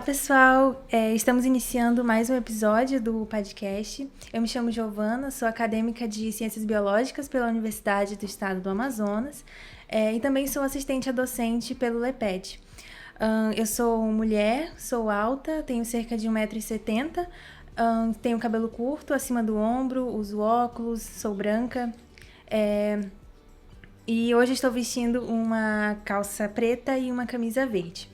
pessoal! Estamos iniciando mais um episódio do podcast. Eu me chamo Giovana, sou acadêmica de Ciências Biológicas pela Universidade do Estado do Amazonas e também sou assistente a docente pelo LEPED. Eu sou mulher, sou alta, tenho cerca de 1,70 m, tenho cabelo curto, acima do ombro, uso óculos, sou branca. E hoje estou vestindo uma calça preta e uma camisa verde.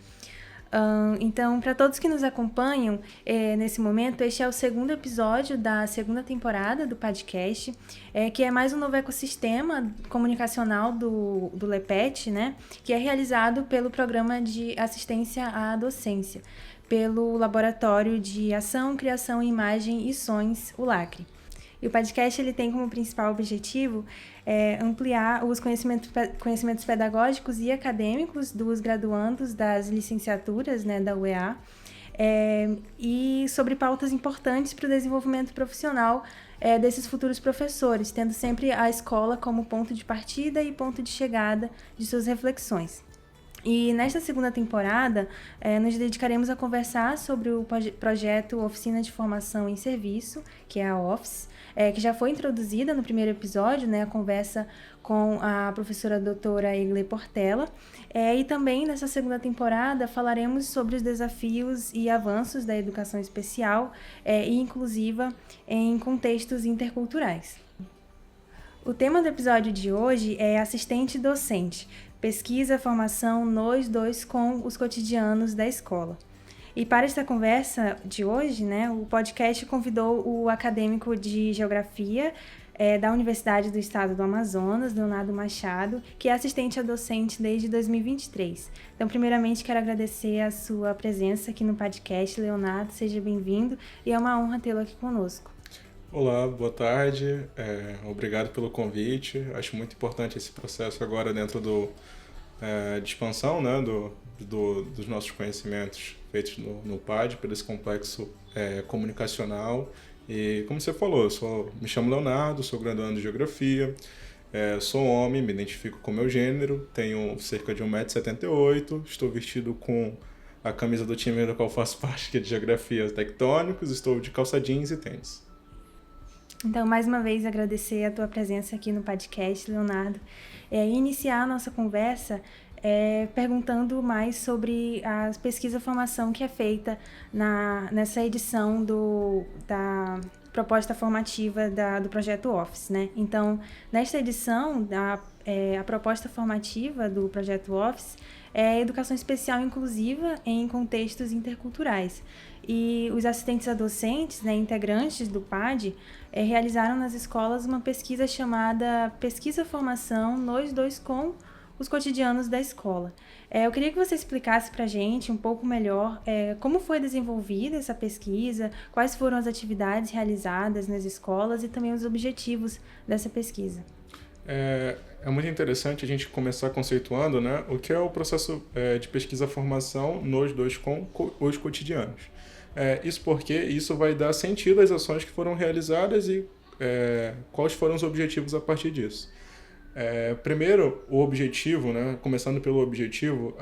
Então, para todos que nos acompanham nesse momento, este é o segundo episódio da segunda temporada do podcast, que é mais um novo ecossistema comunicacional do LEPET, né, que é realizado pelo Programa de Assistência à Docência, pelo Laboratório de Ação, Criação, Imagem e Sons, o LACRE. E o podcast ele tem como principal objetivo ampliar os conhecimentos pedagógicos e acadêmicos dos graduandos das licenciaturas, né, da UEA, e sobre pautas importantes para o desenvolvimento profissional desses futuros professores, tendo sempre a escola como ponto de partida e ponto de chegada de suas reflexões. E nesta segunda temporada, nos dedicaremos a conversar sobre o projeto Oficina de Formação em Serviço, que é a OFIS, que já foi introduzida no primeiro episódio, né, a conversa com a professora doutora Egle Portela. E também nessa segunda temporada falaremos sobre os desafios e avanços da educação especial e inclusiva em contextos interculturais. O tema do episódio de hoje é assistente docente, pesquisa, formação, nós dois com os cotidianos da escola. E para esta conversa de hoje, né, o podcast convidou o acadêmico de Geografia da Universidade do Estado do Amazonas, Leonardo Machado, que é assistente a docente desde 2023. Então, primeiramente, quero agradecer a sua presença aqui no podcast, Leonardo, seja bem-vindo, e é uma honra tê-lo aqui conosco. Olá, boa tarde, obrigado pelo convite. Acho muito importante esse processo agora dentro de expansão, né, dos nossos conhecimentos feitos no PAD, por esse complexo comunicacional. E como você falou, me chamo Leonardo, sou graduando em Geografia, sou homem, me identifico com meu gênero, tenho cerca de 1,78 m, estou vestido com a camisa do time do qual faço parte, que é de Geografia Tectônicos, estou de calça jeans e tênis. Então, mais uma vez, agradecer a tua presença aqui no podcast, Leonardo. E iniciar a nossa conversa perguntando mais sobre a pesquisa-formação que é feita nessa edição da proposta formativa do projeto Office, né? Então, nesta edição, a proposta formativa do projeto Office é educação especial inclusiva em contextos interculturais. E os assistentes a docentes, né, integrantes do PAD, realizaram nas escolas uma pesquisa chamada Pesquisa-Formação Nós Dois com os Cotidianos da Escola. Eu queria que você explicasse para a gente um pouco melhor como foi desenvolvida essa pesquisa, quais foram as atividades realizadas nas escolas e também os objetivos dessa pesquisa. É muito interessante a gente começar conceituando, né, o que é o processo de pesquisa-formação Nós Dois com os Cotidianos. Isso porque isso vai dar sentido às ações que foram realizadas e quais foram os objetivos a partir disso. Primeiro, o objetivo, né, começando pelo objetivo,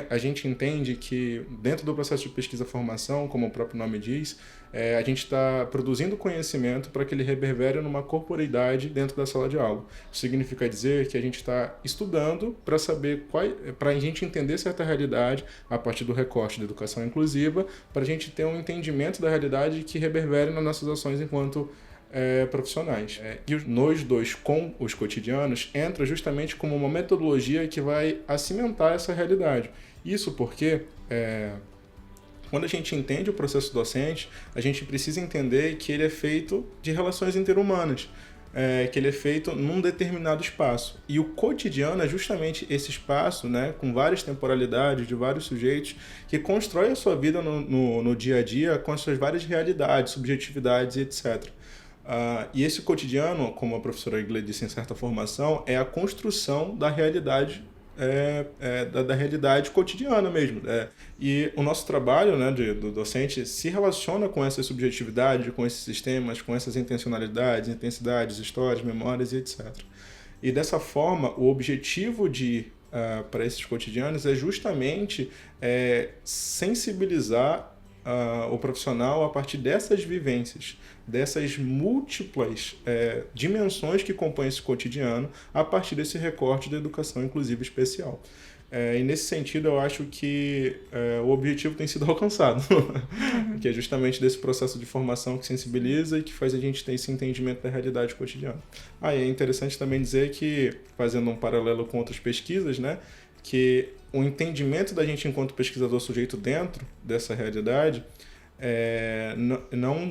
a gente entende que dentro do processo de pesquisa-formação, como o próprio nome diz, a gente está produzindo conhecimento para que ele reverbere numa corporeidade dentro da sala de aula. Isso significa dizer que a gente está estudando para saber para a gente entender certa realidade a partir do recorte da educação inclusiva, para a gente ter um entendimento da realidade que reverbere nas nossas ações enquanto profissionais. E nós dois com os cotidianos entra justamente como uma metodologia que vai cimentar essa realidade. Isso porque quando a gente entende o processo docente, a gente precisa entender que ele é feito de relações interhumanas, que ele é feito num determinado espaço. E o cotidiano é justamente esse espaço, né, com várias temporalidades, de vários sujeitos, que constrói a sua vida no dia a dia com as suas várias realidades, subjetividades e etc. E esse cotidiano, como a professora Egle disse em certa formação, é a construção da realidade, da realidade cotidiana mesmo. E o nosso trabalho, né, do docente se relaciona com essa subjetividade, com esses sistemas, com essas intencionalidades, intensidades, histórias, memórias e etc. E dessa forma, o objetivo de para esses cotidianos é justamente sensibilizar o profissional a partir dessas vivências, dessas múltiplas dimensões que compõem esse cotidiano a partir desse recorte da educação inclusiva especial. E nesse sentido, eu acho que o objetivo tem sido alcançado, que é justamente desse processo de formação que sensibiliza e que faz a gente ter esse entendimento da realidade cotidiana. E é interessante também dizer que, fazendo um paralelo com outras pesquisas, né, que o entendimento da gente enquanto pesquisador sujeito dentro dessa realidade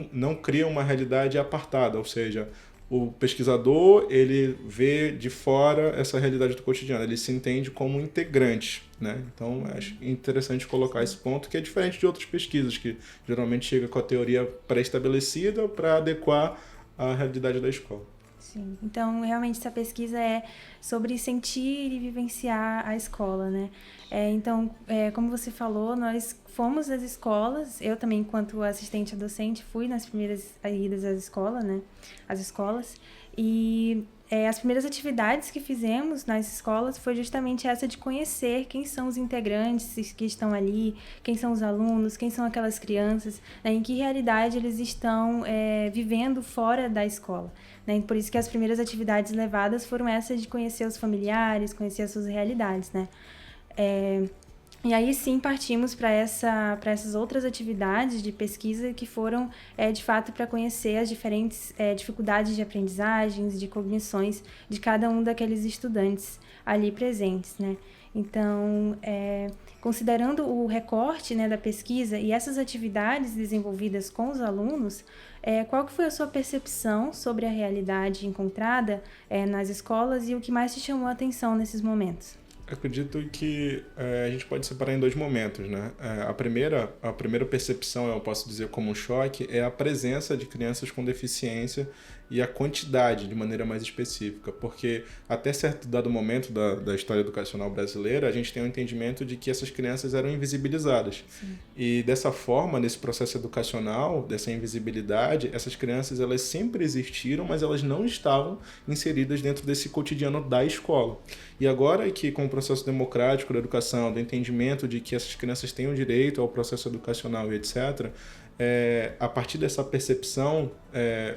não cria uma realidade apartada, ou seja, o pesquisador, ele vê de fora essa realidade do cotidiano, ele se entende como integrante, né? Então, acho interessante colocar esse ponto, que é diferente de outras pesquisas, que geralmente chega com a teoria pré-estabelecida para adequar à realidade da escola. Sim, então realmente essa pesquisa é sobre sentir e vivenciar a escola, né? Então, como você falou, nós fomos às escolas, eu também, enquanto assistente docente, fui nas primeiras idas às escolas, né? As escolas, e as primeiras atividades que fizemos nas escolas foi justamente essa de conhecer quem são os integrantes que estão ali, quem são os alunos, quem são aquelas crianças, né? Em que realidade eles estão vivendo fora da escola. Né? Por isso que as primeiras atividades levadas foram essas de conhecer os familiares, conhecer as suas realidades, né? E aí sim partimos para essas outras atividades de pesquisa que foram, de fato, para conhecer as diferentes dificuldades de aprendizagens, de cognições de cada um daqueles estudantes ali presentes, né? Então, considerando o recorte, né, da pesquisa e essas atividades desenvolvidas com os alunos, qual que foi a sua percepção sobre a realidade encontrada nas escolas e o que mais te chamou a atenção nesses momentos? Acredito que a gente pode separar em dois momentos, né? A primeira percepção, eu posso dizer como um choque, é a presença de crianças com deficiência e a quantidade de maneira mais específica, porque até certo dado momento da história educacional brasileira, a gente tem um entendimento de que essas crianças eram invisibilizadas. Sim. E dessa forma, nesse processo educacional, dessa invisibilidade, essas crianças elas sempre existiram, mas elas não estavam inseridas dentro desse cotidiano da escola. E agora que com o processo democrático da educação, do entendimento de que essas crianças têm o direito ao processo educacional e etc., a partir dessa percepção,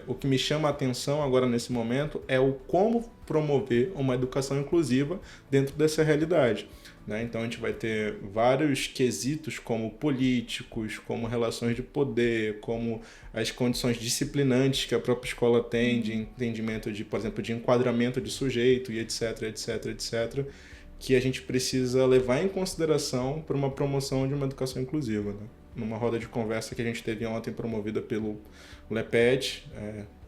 o que me chama a atenção agora nesse momento é o como promover uma educação inclusiva dentro dessa realidade. Né? Então a gente vai ter vários quesitos como políticos, como relações de poder, como as condições disciplinantes que a própria escola tem de entendimento de, por exemplo, de enquadramento de sujeito e etc, etc, etc, que a gente precisa levar em consideração para uma promoção de uma educação inclusiva, né? Numa roda de conversa que a gente teve ontem promovida pelo LEPED,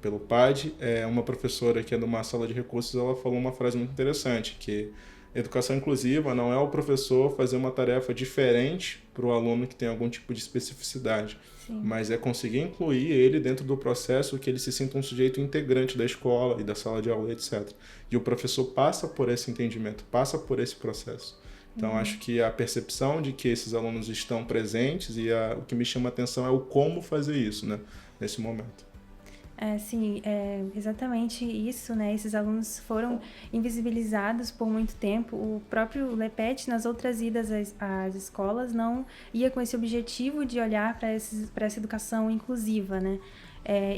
pelo PAD, uma professora que é de uma sala de recursos, ela falou uma frase muito interessante, que educação inclusiva não é o professor fazer uma tarefa diferente para o aluno que tem algum tipo de especificidade, sim, mas é conseguir incluir ele dentro do processo, que ele se sinta um sujeito integrante da escola e da sala de aula, etc. E o professor passa por esse entendimento, passa por esse processo. Então, acho que a percepção de que esses alunos estão presentes e o que me chama a atenção é o como fazer isso, né, nesse momento. Sim, exatamente isso, né? Esses alunos foram invisibilizados por muito tempo. O próprio LEPED, nas outras idas às escolas, não ia com esse objetivo de olhar para essa educação inclusiva, né?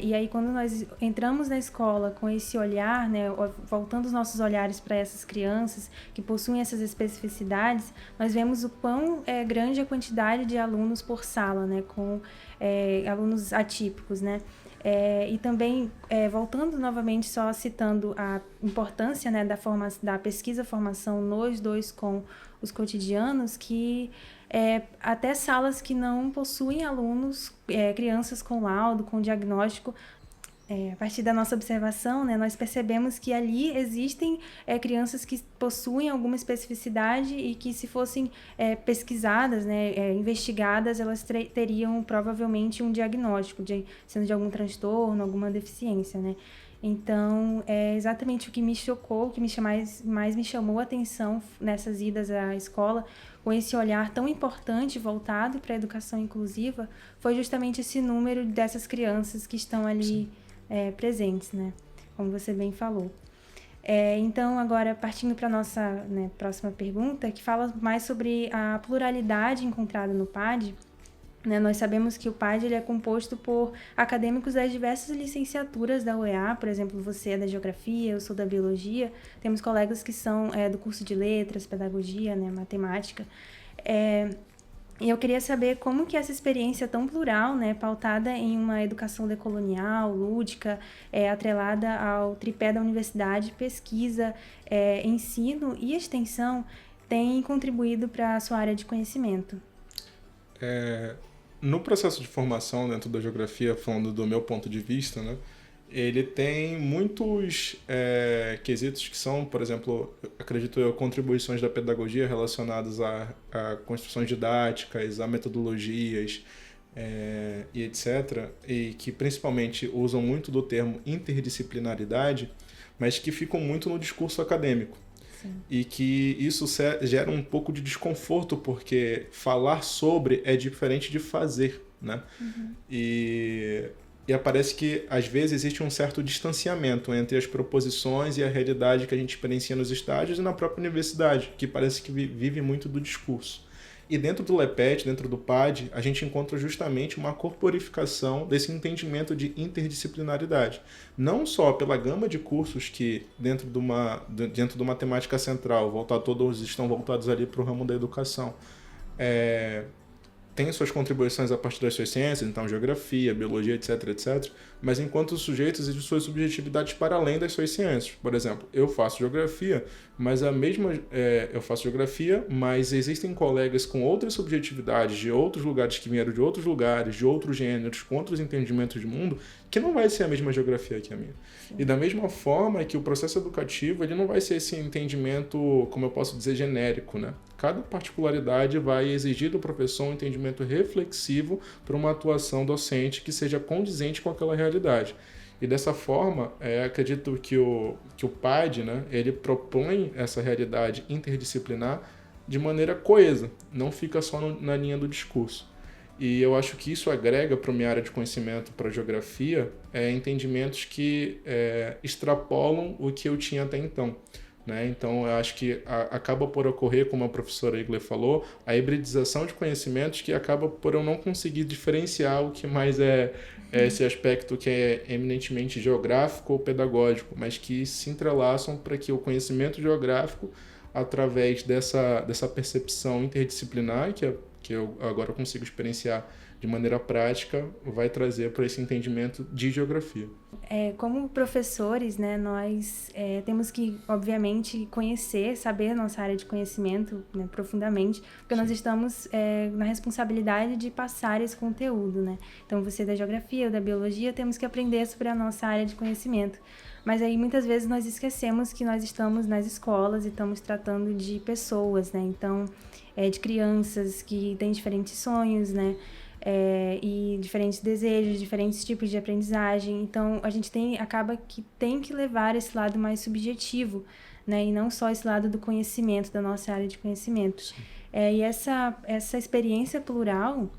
E aí, quando nós entramos na escola com esse olhar, né, voltando os nossos olhares para essas crianças que possuem essas especificidades, nós vemos o quão grande a quantidade de alunos por sala, né, com alunos atípicos, né? E também, voltando novamente, só citando a importância, né, da pesquisa-formação nos dois com os cotidianos, que até salas que não possuem alunos, crianças com laudo, com diagnóstico, a partir da nossa observação, né, nós percebemos que ali existem crianças que possuem alguma especificidade e que, se fossem pesquisadas, né, investigadas, elas teriam provavelmente um diagnóstico, sendo de algum transtorno, alguma deficiência, né? Então, é exatamente o que me chocou, o que mais me chamou a atenção nessas idas à escola, com esse olhar tão importante voltado para a educação inclusiva, foi justamente esse número dessas crianças que estão ali presentes, né? Como você bem falou. Então, agora, partindo para a nossa, né, próxima pergunta, que fala mais sobre a pluralidade encontrada no PAD, né? Nós sabemos que o PAD ele é composto por acadêmicos das diversas licenciaturas da UEA, por exemplo, você é da Geografia, eu sou da Biologia, temos colegas que são do curso de Letras, Pedagogia, né, Matemática. E eu queria saber como que essa experiência tão plural, né, pautada em uma educação decolonial, lúdica, atrelada ao tripé da universidade, pesquisa, ensino e extensão, tem contribuído para a sua área de conhecimento. No processo de formação dentro da geografia, falando do meu ponto de vista, né, ele tem muitos quesitos que são, por exemplo, acredito eu, contribuições da pedagogia relacionadas a construções didáticas, a metodologias e etc., e que principalmente usam muito do termo interdisciplinaridade, mas que ficam muito no discurso acadêmico. Sim. E que isso gera um pouco de desconforto, porque falar sobre é diferente de fazer, né? Uhum. E aparece que, às vezes, existe um certo distanciamento entre as proposições e a realidade que a gente experiencia nos estágios e na própria universidade, que parece que vive muito do discurso. E dentro do LEPET, dentro do PAD, a gente encontra justamente uma corporificação desse entendimento de interdisciplinaridade. Não só pela gama de cursos que, dentro de uma temática central, todos estão voltados ali para o ramo da educação, tem suas contribuições a partir das suas ciências, então geografia, biologia, etc, etc, mas enquanto sujeitos e de suas subjetividades para além das suas ciências. Por exemplo, eu faço geografia, mas existem colegas com outras subjetividades, de outros lugares, que vieram de outros lugares, de outros gêneros, com outros entendimentos de mundo, que não vai ser a mesma geografia que a minha. Sim. E da mesma forma que o processo educativo, ele não vai ser esse entendimento, como eu posso dizer, genérico, né? Cada particularidade vai exigir do professor um entendimento reflexivo para uma atuação docente que seja condizente com aquela realidade. E dessa forma, acredito que o PAD, né, ele propõe essa realidade interdisciplinar de maneira coesa, não fica só na linha do discurso. E eu acho que isso agrega para a minha área de conhecimento, para a geografia, entendimentos que extrapolam o que eu tinha até então. Né? Então, eu acho que acaba por ocorrer, como a professora Igler falou, a hibridização de conhecimentos que acaba por eu não conseguir diferenciar o que mais é esse aspecto que é eminentemente geográfico ou pedagógico, mas que se entrelaçam para que o conhecimento geográfico, através dessa percepção interdisciplinar, que eu agora consigo experienciar de maneira prática, vai trazer para esse entendimento de geografia. Como professores, né, nós temos que, obviamente, saber a nossa área de conhecimento, né, profundamente, porque Sim. Nós estamos na responsabilidade de passar esse conteúdo, né? Então, você da geografia ou da biologia, temos que aprender sobre a nossa área de conhecimento. Mas aí, muitas vezes, nós esquecemos que nós estamos nas escolas e estamos tratando de pessoas, né? Então, de crianças que têm diferentes sonhos, né? E diferentes desejos, diferentes tipos de aprendizagem. Então, a gente acaba que tem que levar esse lado mais subjetivo, né? E não só esse lado do conhecimento, da nossa área de conhecimento. E essa experiência plural,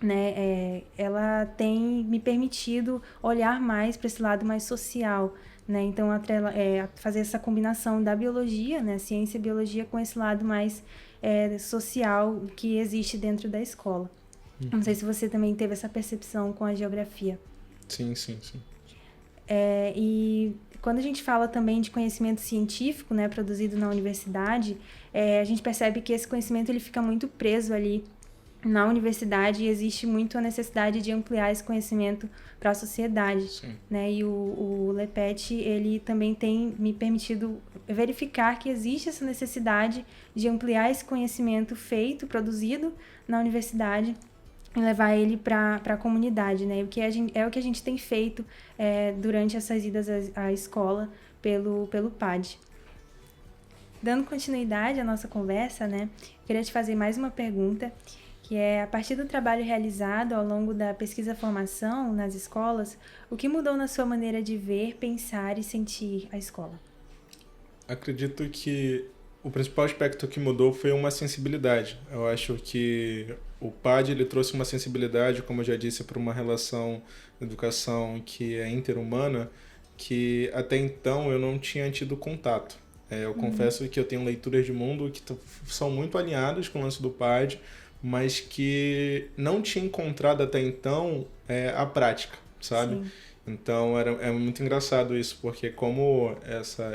né, ela tem me permitido olhar mais para esse lado mais social, né? Então, fazer essa combinação da biologia, né, ciência e biologia, com esse lado mais social que existe dentro da escola. Não sei se você também teve essa percepção com a geografia. Sim. E quando a gente fala também de conhecimento científico, né, produzido na universidade, a gente percebe que esse conhecimento ele fica muito preso ali na universidade e existe muito a necessidade de ampliar esse conhecimento para a sociedade. Né? E o LEPET, ele também tem me permitido verificar que existe essa necessidade de ampliar esse conhecimento produzido na universidade, e levar ele para a comunidade, né? O que o que a gente tem feito durante essas idas à escola pelo PAD. Dando continuidade à nossa conversa, né? Queria te fazer mais uma pergunta, que é, a partir do trabalho realizado ao longo da pesquisa-formação nas escolas, o que mudou na sua maneira de ver, pensar e sentir a escola? Acredito que o principal aspecto que mudou foi uma sensibilidade. Eu acho que o PAD ele trouxe uma sensibilidade, como eu já disse, para uma relação de educação que é interhumana, que até então eu não tinha tido contato. Eu confesso que eu tenho leituras de mundo que são muito alinhadas com o lance do PAD, mas que não tinha encontrado até então a prática, sabe? Sim. Então é muito engraçado isso, porque como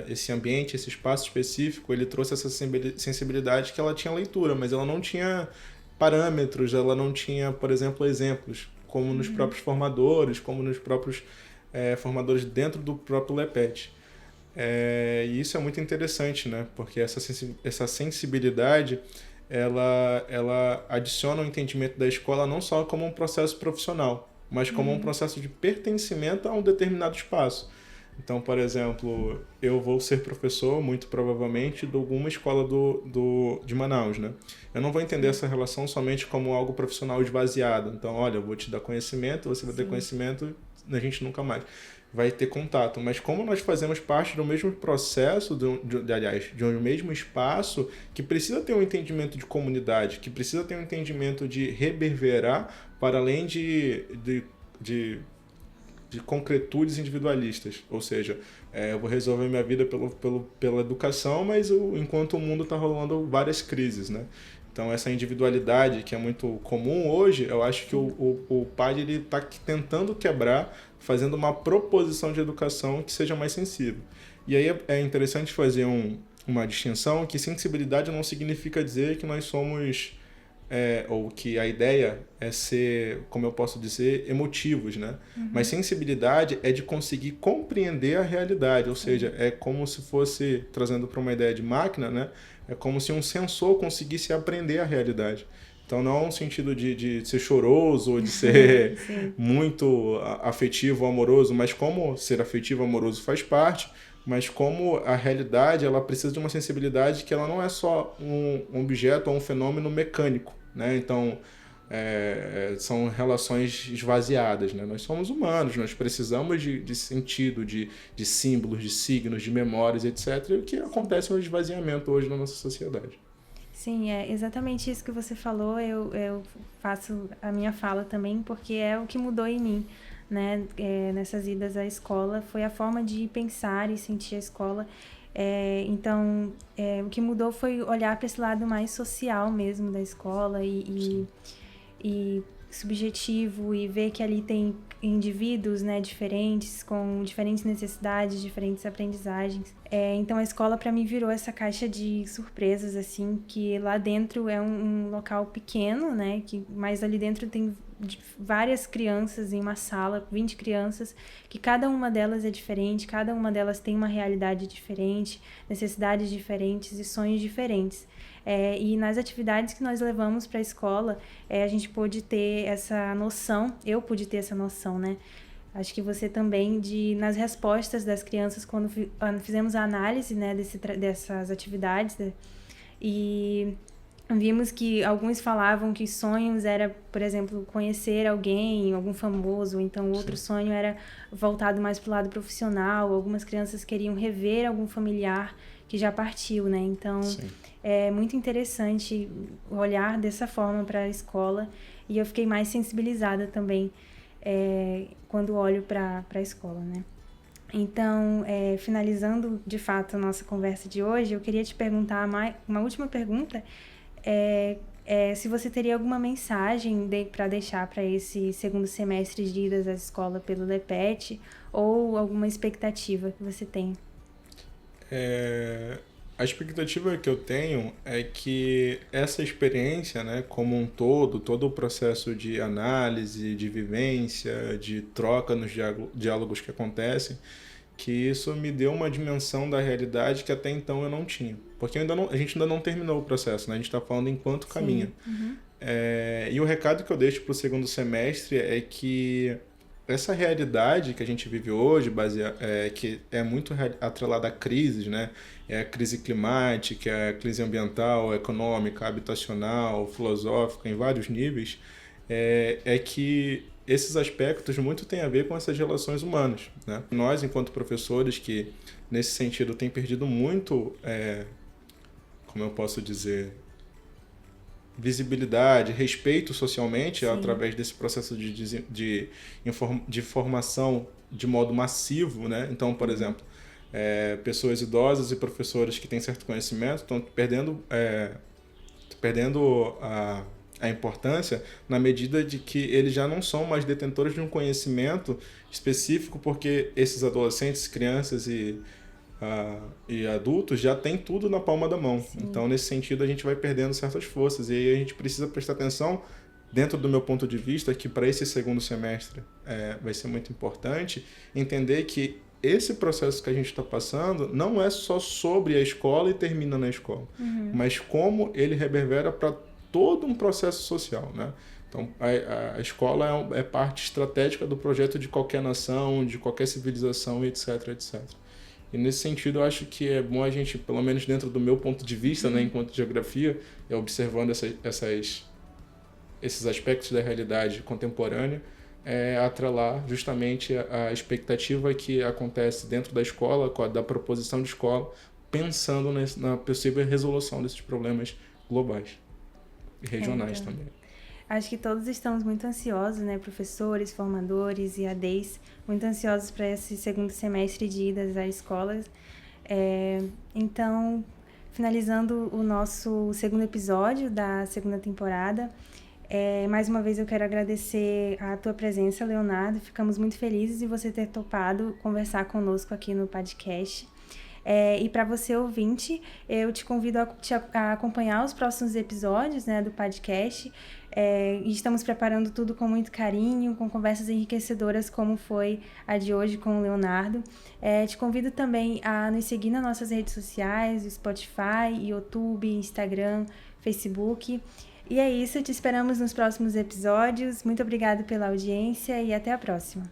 esse ambiente, esse espaço específico, ele trouxe essa sensibilidade que ela tinha leitura, mas ela não tinha parâmetros, ela não tinha, por exemplo, exemplos, como nos próprios formadores, como nos próprios formadores dentro do próprio LEPET. E isso é muito interessante, né? Porque essa sensibilidade ela adiciona o entendimento da escola não só como um processo profissional, mas como um processo de pertencimento a um determinado espaço. Então, por exemplo, eu vou ser professor, muito provavelmente, de alguma escola de Manaus, né? Eu não vou entender essa relação somente como algo profissional esvaziado. Então, olha, eu vou te dar conhecimento, você vai ter conhecimento, a gente nunca mais vai ter contato. Mas como nós fazemos parte do mesmo processo, aliás, de um mesmo espaço, que precisa ter um entendimento de comunidade, que precisa ter um entendimento de reverberar para além de concretudes individualistas. Ou seja, eu vou resolver minha vida pela educação, mas enquanto o mundo está rolando várias crises, né? Então, essa individualidade que é muito comum hoje, eu acho que o PAD está tentando quebrar, fazendo uma proposição de educação que seja mais sensível. E aí é interessante fazer uma distinção que sensibilidade não significa dizer que nós somos, ou que a ideia é ser, como eu posso dizer, emotivos, né? Mas sensibilidade é de conseguir compreender a realidade, ou seja, é como se fosse, trazendo para uma ideia de máquina, né? É como se um sensor conseguisse aprender a realidade. Então, não é um sentido de ser choroso ou de ser muito afetivo ou amoroso, mas como ser afetivo ou amoroso faz parte, mas como a realidade ela precisa de uma sensibilidade que ela não é só um objeto ou um fenômeno mecânico, né? Então, são relações esvaziadas, né? Nós somos humanos, nós precisamos de sentido, de símbolos, de signos, de memórias, etc. E o que acontece é um esvaziamento hoje na nossa sociedade. Sim, é exatamente isso que você falou. Eu faço a minha fala também, porque é o que mudou em mim, né? Nessas idas à escola, foi a forma de pensar e sentir a escola. Então, o que mudou foi olhar para esse lado mais social mesmo da escola e subjetivo, e ver que ali tem indivíduos, né, diferentes, com diferentes necessidades, diferentes aprendizagens. Então a escola para mim virou essa caixa de surpresas, assim, que lá dentro é um local pequeno, né, mas ali dentro tem várias crianças em uma sala, 20 crianças, que cada uma delas é diferente, cada uma delas tem uma realidade diferente, necessidades diferentes e sonhos diferentes. E nas atividades que nós levamos para a escola, a gente pôde ter essa noção, eu pude ter essa noção, né? Acho que você também, nas respostas das crianças, quando fizemos a análise, né, dessas atividades, né, e vimos que alguns falavam que sonhos era, por exemplo, conhecer alguém, algum famoso, então outro sonho era voltado mais para o lado profissional, algumas crianças queriam rever algum familiar que já partiu, né? Então, é muito interessante olhar dessa forma para a escola, e eu fiquei mais sensibilizada também quando olho para a escola, né? Então, finalizando de fato a nossa conversa de hoje, eu queria te perguntar uma última pergunta, se você teria alguma mensagem para deixar para esse segundo semestre de idas à escola pelo LEPET, ou alguma expectativa que você tem. A expectativa que eu tenho é que essa experiência, né, como um todo o processo de análise, de vivência, de troca nos diálogos que acontecem, que isso me deu uma dimensão da realidade que até então eu não tinha. Porque a gente ainda não terminou o processo, né? A gente está falando enquanto caminha. E o recado que eu deixo para o segundo semestre é que essa realidade que a gente vive hoje, que é muito atrelada a crises, né? É a crise climática, é a crise ambiental, econômica, habitacional, filosófica, em vários níveis, que esses aspectos muito têm a ver com essas relações humanas, né? Nós, enquanto professores, que nesse sentido tem perdido muito, como eu posso dizer, visibilidade, respeito socialmente Sim. através desse processo de formação de modo massivo, né? Então, por exemplo, pessoas idosas e professores que têm certo conhecimento estão perdendo a importância na medida de que eles já não são mais detentores de um conhecimento específico, porque esses adolescentes, crianças e adultos já têm tudo na palma da mão. Sim. Então, nesse sentido, a gente vai perdendo certas forças. E aí a gente precisa prestar atenção, dentro do meu ponto de vista, que para esse segundo semestre vai ser muito importante entender que esse processo que a gente está passando não é só sobre a escola e termina na escola, mas como ele reverbera para todo um processo social, né? Então, a escola é parte estratégica do projeto de qualquer nação, de qualquer civilização, etc, etc. E nesse sentido, eu acho que é bom a gente, pelo menos dentro do meu ponto de vista, né, enquanto geografia, observando esses aspectos da realidade contemporânea, atrelar justamente a expectativa que acontece dentro da escola, da proposição de escola, pensando na possível resolução desses problemas globais e regionais também. Acho que todos estamos muito ansiosos, né? Professores, formadores e ADs, muito ansiosos para esse segundo semestre de idas às escolas. Então, finalizando o nosso segundo episódio da segunda temporada, mais uma vez eu quero agradecer a tua presença, Leonardo. Ficamos muito felizes de você ter topado conversar conosco aqui no podcast. E para você, ouvinte, eu te convido a acompanhar os próximos episódios, né, do podcast. E estamos preparando tudo com muito carinho, com conversas enriquecedoras como foi a de hoje com o Leonardo. Te convido também a nos seguir nas nossas redes sociais, Spotify, YouTube, Instagram, Facebook. E é isso, te esperamos nos próximos episódios. Muito obrigada pela audiência e até a próxima.